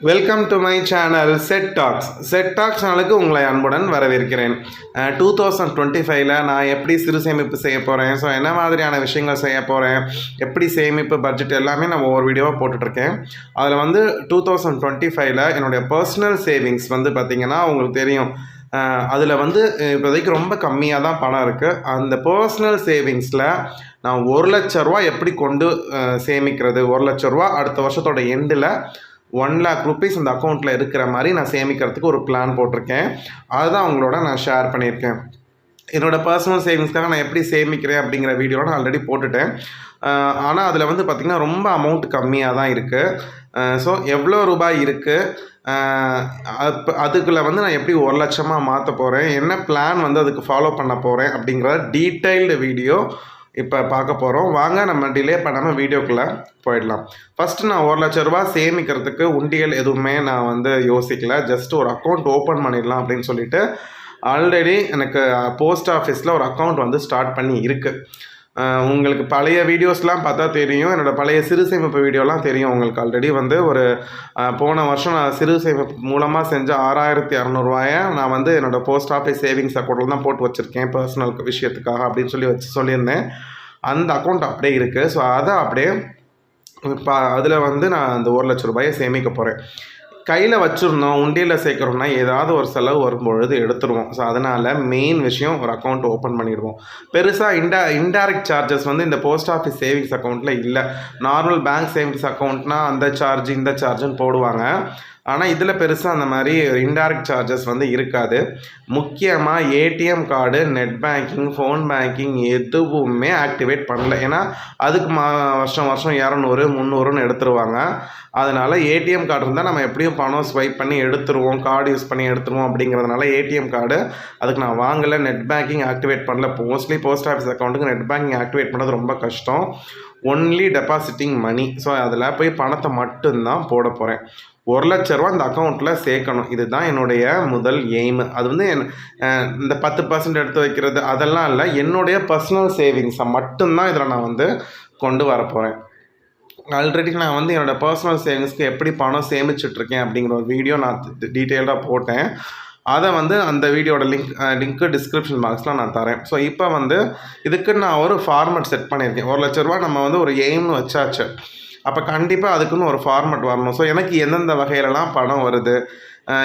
Welcome to my channel set tax சேனலுக்கு உங்களை அன்புடன் வரவேற்கிறேன். 2025 நான் எப்படி சிறு சேமிப்பு செய்ய போகிறேன், ஸோ என்ன மாதிரியான விஷயங்கள் செய்ய போகிறேன், எப்படி சேமிப்பு பட்ஜெட் எல்லாமே நான் ஒவ்வொரு வீடியோவாக போட்டுட்ருக்கேன். அதில் வந்து 2025 என்னுடைய பர்சனல் சேவிங்ஸ் வந்து பார்த்திங்கன்னா உங்களுக்கு தெரியும், அதில் வந்து இப்போதைக்கு ரொம்ப கம்மியாக தான் பணம் இருக்குது. அந்த பர்சனல் சேவிங்ஸில் நான் 1,00,000 ரூபா எப்படி கொண்டு சேமிக்கிறது, 1,00,000 ரூபா அடுத்த வருஷத்தோட எண்டில் 1,00,000 ருபீஸ் இந்த அக்கௌண்ட்டில் இருக்கிற மாதிரி நான் சேமிக்கிறதுக்கு ஒரு பிளான் போட்டிருக்கேன். அதுதான் உங்களோட நான் ஷேர் பண்ணியிருக்கேன். என்னோடய பர்சனல் சேவிங்ஸ்க்காக நான் எப்படி சேமிக்கிறேன் அப்படிங்கிற வீடியோவில் நான் ஆல்ரெடி போட்டுட்டேன். ஆனால் அதில் வந்து பார்த்திங்கன்னா ரொம்ப அமௌண்ட் கம்மியாக தான் இருக்குது. ஸோ எவ்வளோ ரூபாய் இருக்குது, அதுக்குள்ளே வந்து நான் எப்படி 1,00,000 மாற்ற போகிறேன், என்ன பிளான் வந்து அதுக்கு ஃபாலோ பண்ண போகிறேன் அப்படிங்கிற டீட்டெயில்டு வீடியோ இப்போ பார்க்க போகிறோம். வாங்க நம்ம டிலே பண்ணாமல் வீடியோக்குள்ளே போயிடலாம். ஃபஸ்ட்டு நான் 1,00,000 ரூபா சேமிக்கிறதுக்கு உண்டியல் எதுவுமே நான் வந்து யோசிக்கல. ஜஸ்ட் ஒரு அக்கௌண்ட் ஓப்பன் பண்ணிடலாம் அப்படின்னு சொல்லிட்டு ஆல்ரெடி எனக்கு போஸ்ட் ஆஃபீஸில் ஒரு அக்கௌண்ட் வந்து ஸ்டார்ட் பண்ணி இருக்குது. உங்களுக்கு பழைய வீடியோஸ்லாம் பார்த்தா தெரியும், என்னோடய பழைய சிறு சேமிப்பு வீடியோலாம் தெரியும் உங்களுக்கு. ஆல்ரெடி வந்து ஒரு போன வருஷம் நான் சிறு சேமிப்பு மூலமாக செஞ்ச 6,200 ரூபாயை நான் வந்து என்னோடய போஸ்ட் ஆஃபீஸ் சேவிங்ஸ் அக்கௌண்ட்டில் தான் போட்டு வச்சுருக்கேன், பர்சனல் விஷயத்துக்காக அப்படின்னு சொல்லியிருந்தேன். அந்த அக்கௌண்ட் அப்படியே இருக்குது. ஸோ அதை அப்படியே அதில் வந்து நான் அந்த 1,00,000 ரூபாயை சேமிக்க போகிறேன். கையில் வச்சுருந்தோம், உண்டியில் சேர்க்குறோம்னா ஏதாவது ஒரு செலவு வரும்பொழுது எடுத்துருவோம். ஸோ அதனால் மெயின் விஷயம் ஒரு அக்கௌண்ட் ஓப்பன் பண்ணிடுவோம். பெருசாக இன்டைரக்ட் சார்ஜஸ் வந்து இந்த போஸ்ட் ஆஃபீஸ் சேவிங்ஸ் அக்கௌண்ட்டில் இல்லை. நார்மல் பேங்க் சேவிங்ஸ் அக்கௌண்ட்னால் அந்த சார்ஜ் இந்த சார்ஜுன்னு போடுவாங்க. ஆனால் இதில் பெருசாக அந்த மாதிரி இன்டைரக்ட் சார்ஜஸ் வந்து இருக்காது. முக்கியமாக ATM card, net banking, phone banking எதுவுமே ஆக்டிவேட் பண்ணல. ஏன்னா அதுக்கு வருஷம் 200 300ன்னு எடுத்துருவாங்க. அதனால் ஏடிஎம் கார்டு இருந்தால் நம்ம எப்படியும் பணம் ஸ்வைப் பண்ணி எடுத்துருவோம், கார்டு யூஸ் பண்ணி எடுத்துருவோம். அப்படிங்கிறதுனால ஏடிஎம் கார்டு அதுக்கு நான் வாங்கலை. நெட் பேங்கிங் ஆக்டிவேட் பண்ணல. மோஸ்ட்லி போஸ்ட் ஆஃபீஸ் அக்கௌண்ட்டுக்கு நெட் பேங்கிங் ஆக்டிவேட் பண்ணுறது ரொம்ப கஷ்டம். ஒன்லி டெபாசிட்டிங் மணி. ஸோ அதில் போய் பணத்தை மட்டும்தான் போட போகிறேன். 1,00,000 ரூபா இந்த அக்கௌண்ட்டில் சேர்க்கணும். இதுதான் என்னுடைய முதல் எய்மு. அது வந்து இந்த 10% எடுத்து வைக்கிறது அதெல்லாம் இல்லை, என்னுடைய பர்சனல் சேவிங்ஸை மட்டும்தான் இதில் நான் வந்து கொண்டு வர போகிறேன். ஆல்ரெடி நான் வந்து என்னோடய பர்சனல் சேவிங்ஸ்க்கு எப்படி பணம் சேமிச்சிட்ருக்கேன் அப்படிங்கிற ஒரு வீடியோ நான் டீட்டெயில்டாக போட்டேன். அதை வந்து அந்த வீடியோட லிங்க்கு டிஸ்கிரிப்ஷன் பாக்ஸில் நான் தரேன். ஸோ இப்போ வந்து இதுக்கு நான் ஒரு ஃபார்மெட் செட் பண்ணியிருக்கேன். 1,00,000 ரூபா நம்ம வந்து ஒரு எய்ம்னு வச்சாச்சு. அப்போ கண்டிப்பாக அதுக்குன்னு ஒரு ஃபார்மெட் வரணும். ஸோ எனக்கு எந்தெந்த வகையிலலாம் பணம் வருது,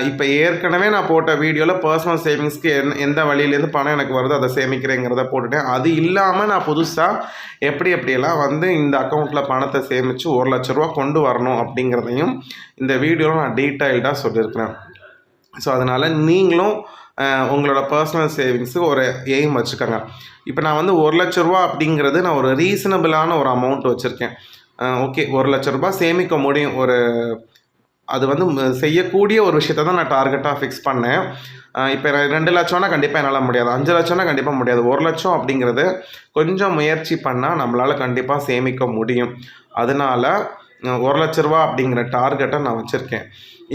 இப்போ ஏற்கனவே நான் போட்ட வீடியோவில் பர்சனல் சேவிங்ஸ்க்கு எந்த வழியிலேருந்து பணம் எனக்கு வருது அதை சேமிக்கிறேங்கிறத போட்டுட்டேன். அது இல்லாமல் நான் புதுசாக எப்படியெல்லாம் வந்து இந்த அக்கௌண்ட்டில் பணத்தை சேமித்து 1,00,000 ரூபா கொண்டு வரணும் அப்படிங்கிறதையும் இந்த வீடியோவில் நான் டீட்டெயில்டாக சொல்லியிருக்கிறேன். ஸோ அதனால் நீங்களும் உங்களோட பர்சனல் சேவிங்ஸுக்கு ஒரு எய்ம் வச்சுக்கோங்க. இப்போ நான் வந்து 1,00,000 ரூபா அப்படிங்கிறது நான் ஒரு ரீசனபிளான ஒரு அமௌண்ட் வச்சுருக்கேன். ஓகே, 1,00,000 ரூபா சேமிக்க முடியும். அது வந்து செய்யக்கூடிய ஒரு விஷயத்தை தான் நான் டார்கெட்டாக ஃபிக்ஸ் பண்ணேன். இப்போ 2,00,000னா கண்டிப்பாக என்னால் முடியாது, 5,00,000னா கண்டிப்பாக முடியாது. 1,00,000 அப்படிங்கிறது கொஞ்சம் முயற்சி பண்ணால் நம்மளால் கண்டிப்பாக சேமிக்க முடியும். அதனால் 1,00,000 ரூபா அப்படிங்கிற டார்கெட்டை நான் வச்சுருக்கேன்.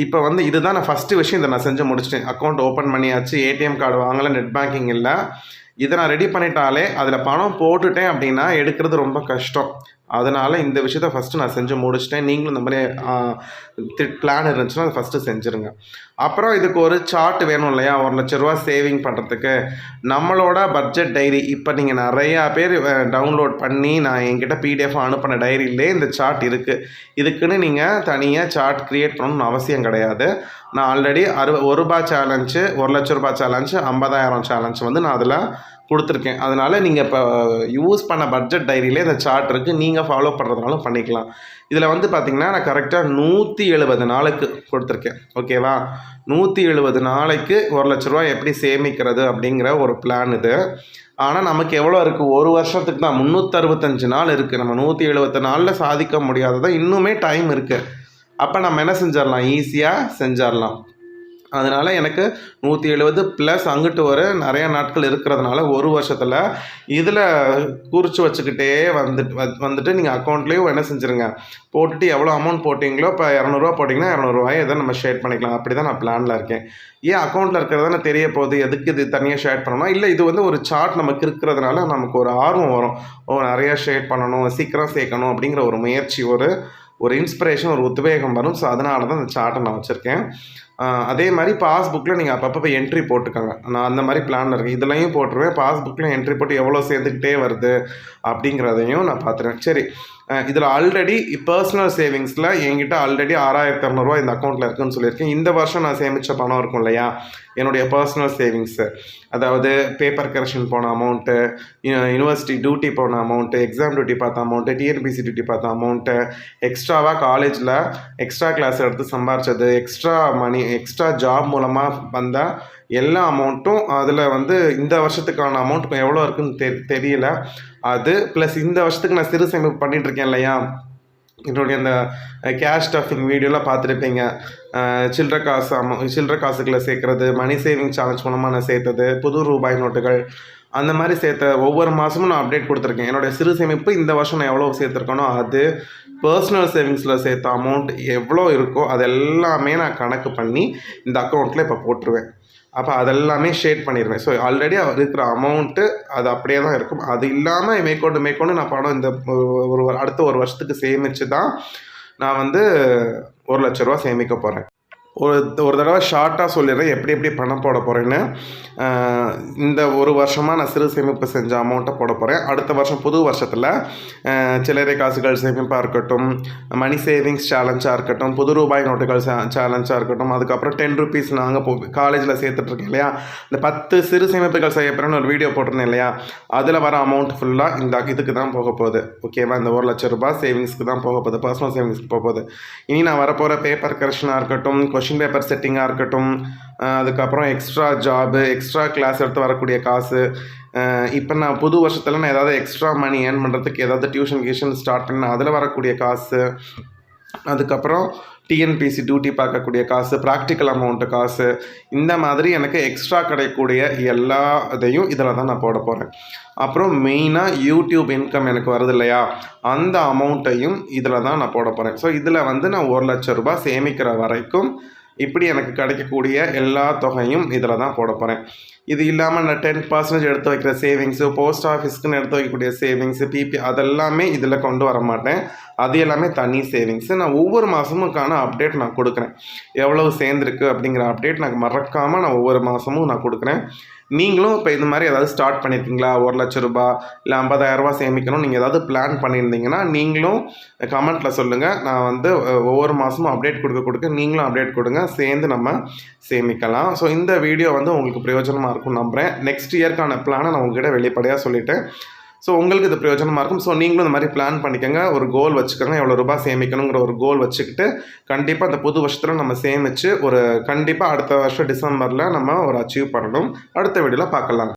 இப்போ வந்து இதுதான் நான் ஃபஸ்ட்டு விஷயம். இதை நான் செஞ்சு முடிச்சிட்டேன். அக்கௌண்ட் ஓப்பன் பண்ணியாச்சு, ஏடிஎம் கார்டு வாங்கலை, நெட் பேங்கிங் இல்லை. இதை நான் ரெடி பண்ணிட்டாலே அதில் பணம் போட்டுட்டேன் அப்படின்னா எடுக்கிறது ரொம்ப கஷ்டம். அதனால் இந்த விஷயத்த ஃபஸ்ட்டு நான் செஞ்சு முடிச்சிட்டேன். நீங்களும் இந்த மாதிரி பிளான் இருந்துச்சுன்னா அதை ஃபஸ்ட்டு செஞ்சுருங்க. அப்புறம் இதுக்கு ஒரு சார்ட் வேணும் இல்லையா, 1,00,000 ரூபா சேவிங் பண்ணுறதுக்கு. நம்மளோட பட்ஜெட் டைரி இப்போ நீங்கள் நிறையா பேர் டவுன்லோட் பண்ணி நான் என்கிட்ட PDF அனுப்பின டைரியிலே இந்த சார்ட் இருக்குது. இதுக்குன்னு நீங்கள் தனியாக சார்ட் க்ரியேட் பண்ணணும்னு அவசியம் கிடையாது. நான் ஆல்ரெடி ₹1 சேலஞ்சு, 1,00,000 ரூபா சேலஞ்சு, 50,000 சேலஞ்சு வந்து நான் அதில் கொடுத்துருக்கேன். அதனால் நீங்கள் இப்போ யூஸ் பண்ண பட்ஜெட் டைரியிலே இந்த சார்ட் இருக்குது, நீங்கள் ஃபாலோ பண்ணுறதுனாலும் பண்ணிக்கலாம். இதில் வந்து பார்த்திங்கன்னா நான் கரெக்டாக 170 நாளுக்கு கொடுத்துருக்கேன். ஓகேவா, 170 நாளைக்கு 1,00,000 ரூபா எப்படி சேமிக்கிறது அப்படிங்கிற ஒரு பிளான் இது. ஆனால் நமக்கு எவ்வளோ இருக்குது, ஒரு வருஷத்துக்கு தான் 365 நாள் இருக்குது. நம்ம 170 நாளில் சாதிக்க முடியாததான், இன்னுமே டைம் இருக்குது. அப்போ நம்ம என்ன செஞ்சிடலாம், ஈஸியாக செஞ்சிடலாம். அதனால் எனக்கு 170 ப்ளஸ் அங்கிட்டு ஒரு நிறையா நாட்கள் இருக்கிறதுனால ஒரு வருஷத்தில் இதில் குறித்து வச்சுக்கிட்டே வந்துட்டு நீங்கள் அக்கௌண்ட்லேயும் என்ன செஞ்சுருங்க, போட்டுட்டு எவ்வளோ அமௌண்ட் போட்டிங்களோ, இப்போ 200 ரூபா போட்டிங்கன்னா 200 ரூபாயை எதை நம்ம ஷேர் பண்ணிக்கலாம். அப்படி தான் நான் பிளானில் இருக்கேன். ஏன் அக்கௌண்ட்டில் இருக்கிறதான தெரிய போகுது, எதுக்கு இது தனியாக ஷேர் பண்ணணும் இல்லை, இது வந்து ஒரு சார்ட் நமக்கு இருக்கிறதுனால நமக்கு ஒரு ஆர்வம் வரும். நிறையா ஷேர் பண்ணணும், சீக்கிரம் சேர்க்கணும் அப்படிங்கிற ஒரு முயற்சி, ஒரு இன்ஸ்பிரேஷன், ஒரு உத்வேகம் வரும். ஸோ அதனால தான் இந்த சார்ட்டை நான் வச்சுருக்கேன். அதே மாதிரி பாஸ்புக்கில் நீங்கள் அப்பப்போ போய் என்ட்ரி போட்டுக்கோங்க. நான் அந்த மாதிரி பிளானில் இருக்கேன். இதுலையும் போட்டுருவேன். பாஸ்புக்கில் என்ட்ரி போட்டு எவ்வளோ சேர்ந்துக்கிட்டே வருது அப்படிங்கிறதையும் நான் பார்த்துருவேன். சரி, இதில் ஆல்ரெடி பர்சனல் சேவிங்ஸில் என்கிட்ட ஆல்ரெடி 6200 இந்த அக்கௌண்ட்டில் இருக்குதுன்னு சொல்லியிருக்கேன். இந்த வருஷம் நான் சேமித்த பணம் இருக்கும் இல்லையா, என்னுடைய பர்சனல் சேவிங்ஸு, அதாவது பேப்பர் கரெக்ஷன் போன அமௌண்ட்டு, யூனிவர்சிட்டி டியூட்டி போன அமௌண்ட்டு, எக்ஸாம் டியூட்டி பார்த்த அமௌண்ட்டு, டிஎன்பிசி டியூட்டி பார்த்த அமௌண்ட்டு, எக்ஸ்ட்ராவாக காலேஜில் எக்ஸ்ட்ரா கிளாஸ் எடுத்து சம்பாரிச்சது, எக்ஸ்ட்ரா மணி, எக்ஸ்ட்ரா ஜாப் மூலமாக வந்த எல்லா அமௌண்ட்டும், அதில் வந்து இந்த வருஷத்துக்கான அமௌண்ட் எவ்வளோ இருக்குதுன்னு தெரியல. அது ப்ளஸ் இந்த வருஷத்துக்கு நான் சிறு சேமிப்பு பண்ணிகிட்ருக்கேன் இல்லையா, என்னுடைய அந்த கேஷ் ஸ்டஃபிங் வீடியோலாம் பார்த்துருப்பீங்க. சில்லற காசுகளை சேர்க்குறது, மணி சேவிங் சேலஞ்ச் மூலமாக நான் சேர்த்தது, புது ரூபாய் நோட்டுகள், அந்த மாதிரி சேர்த்த ஒவ்வொரு மாதமும் நான் அப்டேட் கொடுத்துருக்கேன். என்னுடைய சிறு சேமிப்பு இந்த வருஷம் நான் எவ்வளோ சேர்த்துருக்கேனோ அது, பர்சனல் சேவிங்ஸில் சேர்த்த அமௌண்ட் எவ்வளோ இருக்கோ அது எல்லாமே நான் கணக்கு பண்ணி இந்த அக்கௌண்ட்டில் இப்போ போட்டுருவேன். அப்போ அதெல்லாமே ஷேட் பண்ணிடுவேன். ஸோ ஆல்ரெடி இருக்கிற அமௌண்ட்டு அது அப்படியே தான் இருக்கும். அது இல்லாமல் மேற்கொண்டு நான் பணம் இந்த அடுத்த ஒரு வருஷத்துக்கு சேமித்து தான் நான் வந்து 1 லட்ச ரூபா சேமிக்க போகிறேன். ஒரு தடவை ஷார்ட்டாக சொல்லிடுறேன் எப்படி பணம் போட போகிறேன்னு. இந்த ஒரு வருஷமாக நான் சிறு சேமிப்பு செஞ்ச அமௌண்ட்டை போட போகிறேன். அடுத்த வருஷம் புது வருஷத்தில் சில்லறை காசுகள் சேமிப்பாக இருக்கட்டும், மணி சேவிங்ஸ் சேலஞ்சாக இருக்கட்டும், புது ரூபாய் நோட்டுகள் சேலஞ்சாக இருக்கட்டும், அதுக்கப்புறம் 10 ருபீஸ் நாங்கள் காலேஜில் சேர்த்துட்ருக்கேன் இல்லையா, இந்த 10 சிறு சேமிப்புகள் செய்யப்படுறேன்னு ஒரு வீடியோ போட்டிருந்தேன் இல்லையா, அதில் வர அமௌண்ட் ஃபுல்லாக இதுக்கு தான் போக போகுது. ஓகேவா, இந்த 1 லட்ச ரூபாய் சேவிங்ஸ்க்கு தான் போக போகுது, பர்சனல் சேவிங்ஸ்க்கு போக போகுது. இனி நான் வரப்போகிற பேப்பர் கரெக்ஷனாக இருக்கட்டும், கொஷின் பேப்பர் செட்டிங்காக இருக்கட்டும், அதுக்கப்புறம் எக்ஸ்ட்ரா ஜாபு, எக்ஸ்ட்ரா கிளாஸ் எடுத்து வரக்கூடிய காசு, இப்போ நான் புது வருஷத்தில் நான் ஏதாவது எக்ஸ்ட்ரா மணி ஏர்ன் பண்ணுறதுக்கு ஏதாவது டியூஷன் ஸ்டார்ட் பண்ணேன், அதில் வரக்கூடிய காசு, அதுக்கப்புறம் டிஎன்பிசி டியூட்டி பார்க்கக்கூடிய காசு, ப்ராக்டிக்கல் அமௌண்ட்டு காசு, இந்த மாதிரி எனக்கு எக்ஸ்ட்ரா கிடைக்கக்கூடிய எல்லா இதையும் இதில் தான் நான் போட போகிறேன். அப்புறம் மெயினாக யூடியூப் இன்கம் எனக்கு வருது இல்லையா, அந்த அமௌண்ட்டையும் இதில் தான் நான் போட போகிறேன். ஸோ இதில் வந்து நான் 1 லட்ச ரூபாய் சேமிக்கிற வரைக்கும் இப்படி எனக்கு கிடைக்கக்கூடிய எல்லா தொகையும் இதில் தான் போட போகிறேன். இது இல்லாமல் நான் 10% எடுத்து வைக்கிற சேவிங்ஸு, போஸ்ட் ஆஃபீஸ்க்குன்னு எடுத்து வைக்கக்கூடிய சேவிங்ஸு, பிபி, அதெல்லாமே இதில் கொண்டு வர மாட்டேன். அது எல்லாமே தனி சேவிங்ஸு. நான் ஒவ்வொரு மாதமுக்கான அப்டேட் நான் கொடுக்குறேன். எவ்வளவு சேர்ந்துருக்கு அப்படிங்கிற அப்டேட் நான் மறக்காமல் நான் ஒவ்வொரு மாதமும் நான் கொடுக்குறேன். நீங்களும் இப்போ இது மாதிரி ஏதாவது ஸ்டார்ட் பண்ணியிருக்கீங்களா, 1 லட்ச ரூபா இல்லை 50,000 ரூபா சேமிக்கணும், நீங்கள் ஏதாவது பிளான் பண்ணியிருந்தீங்கன்னா நீங்களும் கமெண்ட்டில் சொல்லுங்கள். நான் வந்து ஒவ்வொரு மாதமும் அப்டேட் கொடுக்க நீங்களும் அப்டேட் கொடுங்க, சேர்ந்து நம்ம சேமிக்கலாம். ஸோ இந்த வீடியோ வந்து உங்களுக்கு பிரயோஜனமாக இருக்கும்னு நம்புகிறேன். நெக்ஸ்ட் இயர்க்கான பிளானை நான் உங்கள்கிட்ட வெளிப்படையாக சொல்லிட்டேன். ஸோ உங்களுக்கு இது பிரயோஜனமாக இருக்கும். ஸோ நீங்களும் இந்த மாதிரி பிளான் பண்ணிக்கோங்க, ஒரு கோல் வச்சுக்கோங்க, எவ்வளோ ரூபாய் சேமிக்கணுங்கிற ஒரு கோல் வச்சுக்கிட்டு கண்டிப்பாக அந்த புது வருஷத்தில் நம்ம சேமித்து கண்டிப்பாக அடுத்த வருஷம் டிசம்பரில் நம்ம அச்சீவ் பண்ணணும். அடுத்த வீடியோவில் பார்க்கலாம்.